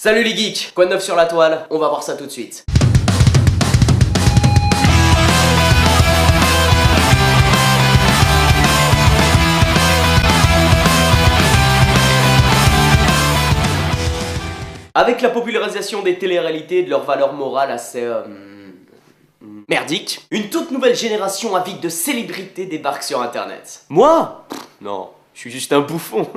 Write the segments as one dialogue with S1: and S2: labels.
S1: Salut les geeks, quoi de neuf sur la toile? On va voir ça tout de suite. Avec la popularisation des téléréalités et de leur valeur morale assez merdique, une toute nouvelle génération avide de célébrités débarque sur internet. Moi? Non, je suis juste un bouffon.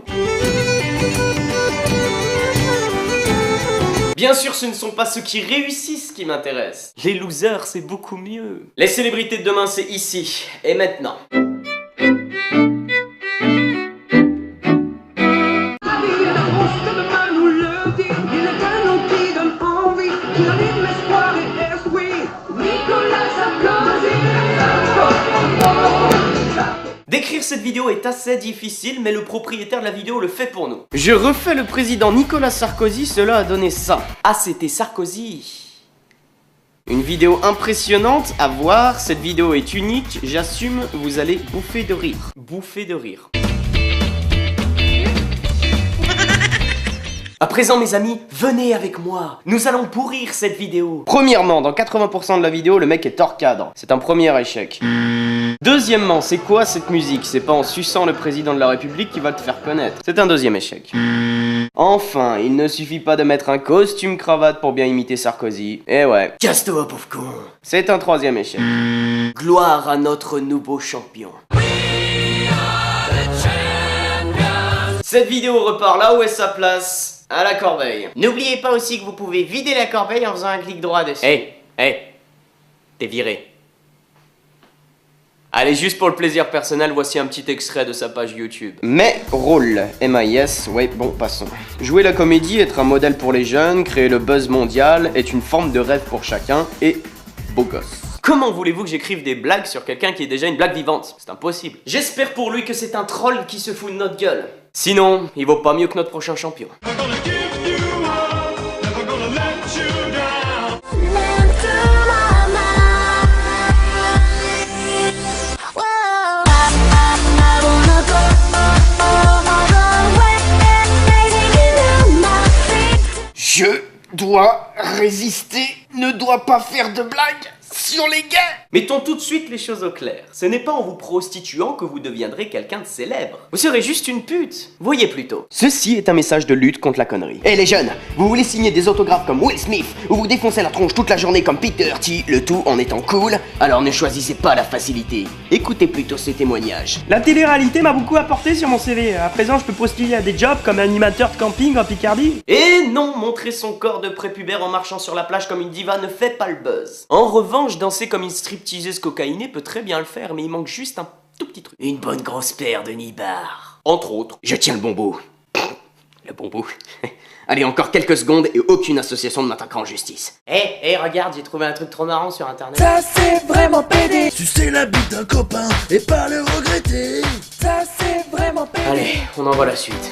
S1: Bien sûr, ce ne sont pas ceux qui réussissent qui m'intéressent. Les losers, c'est beaucoup mieux. Les célébrités de demain, c'est ici et maintenant. Décrire cette vidéo est assez difficile, mais le propriétaire de la vidéo le fait pour nous. Je refais le président Nicolas Sarkozy, cela a donné ça. Ah, c'était Sarkozy. Une vidéo impressionnante à voir, cette vidéo est unique, j'assume, vous allez bouffer de rire. Bouffer de rire. À présent mes amis, venez avec moi, nous allons pourrir cette vidéo. Premièrement, dans 80% de la vidéo, le mec est hors cadre. C'est un premier échec. Deuxièmement, c'est quoi cette musique? C'est pas en suçant le président de la République qui va te faire connaître. C'est un deuxième échec. Enfin, il ne suffit pas de mettre un costume cravate pour bien imiter Sarkozy. Eh ouais. Casse-toi, pauvre con. C'est un troisième échec. Gloire à notre nouveau champion. Cette vidéo repart là où est sa place. À la corbeille. N'oubliez pas aussi que vous pouvez vider la corbeille en faisant un clic droit dessus. Hey, t'es viré. Allez, juste pour le plaisir personnel, voici un petit extrait de sa page YouTube. Mais rôle, MIS, ouais, bon, passons. Jouer la comédie, être un modèle pour les jeunes, créer le buzz mondial, est une forme de rêve pour chacun, et beau gosse. Comment voulez-vous que j'écrive des blagues sur quelqu'un qui est déjà une blague vivante? C'est impossible. J'espère pour lui que c'est un troll qui se fout de notre gueule. Sinon, il vaut pas mieux que notre prochain champion. Je dois résister, ne dois pas faire de blagues sur les gars. Mettons tout de suite les choses au clair. Ce n'est pas en vous prostituant que vous deviendrez quelqu'un de célèbre. Vous serez juste une pute. Voyez plutôt. Ceci est un message de lutte contre la connerie. Eh les jeunes, vous voulez signer des autographes comme Will Smith ou vous défoncez la tronche toute la journée comme Peter T, le tout en étant cool? Alors ne choisissez pas la facilité. Écoutez plutôt ces témoignages.
S2: La télé-réalité m'a beaucoup apporté sur mon CV. À présent, je peux postuler à des jobs comme animateur de camping en Picardie.
S1: Et non, montrer son corps de prépubère en marchant sur la plage comme une diva ne fait pas le buzz. En revanche, danser comme une stripteaseuse cocaïnée peut très bien le faire, mais il manque juste un tout petit truc. Une bonne grosse paire de nibards. Entre autres. Je tiens le bon bout. Le bon bout. Allez, encore quelques secondes et aucune association ne m'attaquera en justice. Hé, regarde, j'ai trouvé un truc trop marrant sur internet.
S3: Ça c'est vraiment pédé.
S4: Sucer la bite d'un copain et pas le regretter.
S3: Ça c'est vraiment pédé.
S1: Allez, on envoie la suite.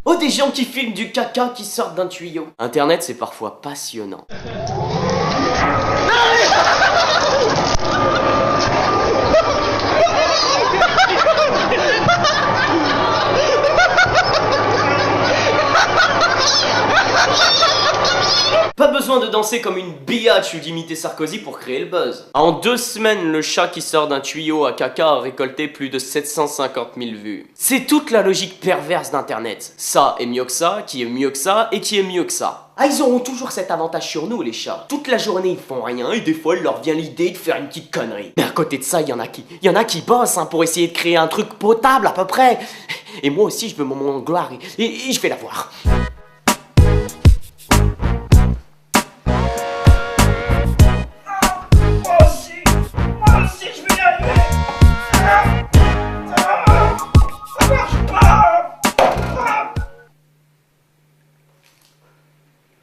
S1: Oh, des gens qui filment du caca qui sortent d'un tuyau. Internet, c'est parfois passionnant. Pas besoin de danser comme une biatch ou d'imiter Sarkozy pour créer le buzz. En 2 semaines, le chat qui sort d'un tuyau à caca a récolté plus de 750 000 vues. C'est toute la logique perverse d'internet. Ça est mieux que ça, qui est mieux que ça, et qui est mieux que ça. Ah, ils auront toujours cet avantage sur nous, les chats. Toute la journée, ils font rien, et des fois, il leur vient l'idée de faire une petite connerie. Mais à côté de ça, il y en a qui bossent pour essayer de créer un truc potable à peu près. Et moi aussi, je veux mon moment de gloire, et je vais l'avoir.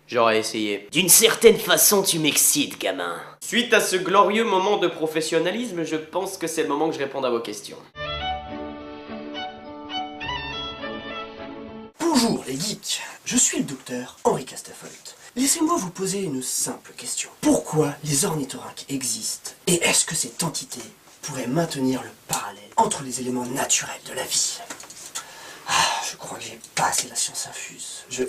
S1: J'aurais essayé. D'une certaine façon, tu m'excites, gamin. Suite à ce glorieux moment de professionnalisme, je pense que c'est le moment que je réponde à vos questions.
S4: Bonjour les geeks, je suis le docteur Henri Castafolt.
S5: Laissez-moi vous poser une simple question. Pourquoi les ornithorynques existent? Et est-ce que cette entité pourrait maintenir le parallèle entre les éléments naturels de la vie? Je crois que j'ai pas assez la science infuse.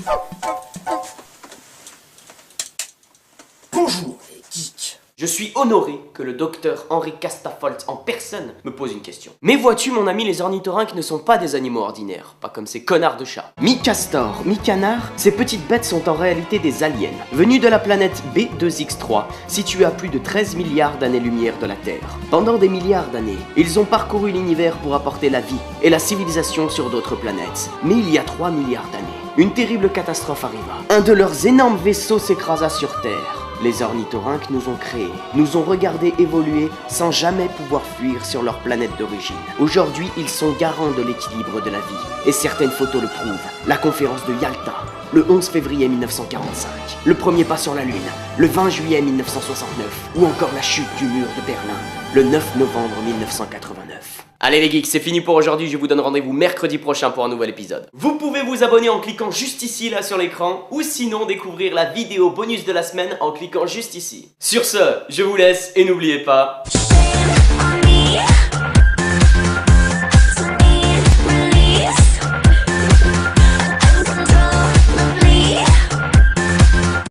S5: Bonjour les geeks.
S1: Je suis honoré que le docteur Henri Castafolt en personne me pose une question. Mais vois-tu mon ami, les ornithorynques ne sont pas des animaux ordinaires, pas comme ces connards de chats. Mi-castor, mi-canard, ces petites bêtes sont en réalité des aliens, venus de la planète B2X3, située à plus de 13 milliards d'années-lumière de la Terre. Pendant des milliards d'années, ils ont parcouru l'univers pour apporter la vie et la civilisation sur d'autres planètes. Mais il y a 3 milliards d'années, une terrible catastrophe arriva. Un de leurs énormes vaisseaux s'écrasa sur Terre. Les ornithorynques nous ont créés, nous ont regardés évoluer sans jamais pouvoir fuir sur leur planète d'origine. Aujourd'hui, ils sont garants de l'équilibre de la vie, et certaines photos le prouvent. La conférence de Yalta, le 11 février 1945, le premier pas sur la Lune, le 20 juillet 1969, ou encore la chute du mur de Berlin, le 9 novembre 1989. Allez les geeks, c'est fini pour aujourd'hui, je vous donne rendez-vous mercredi prochain pour un nouvel épisode. Vous pouvez vous abonner en cliquant juste ici là sur l'écran, ou sinon découvrir la vidéo bonus de la semaine en cliquant juste ici. Sur ce, je vous laisse et n'oubliez pas...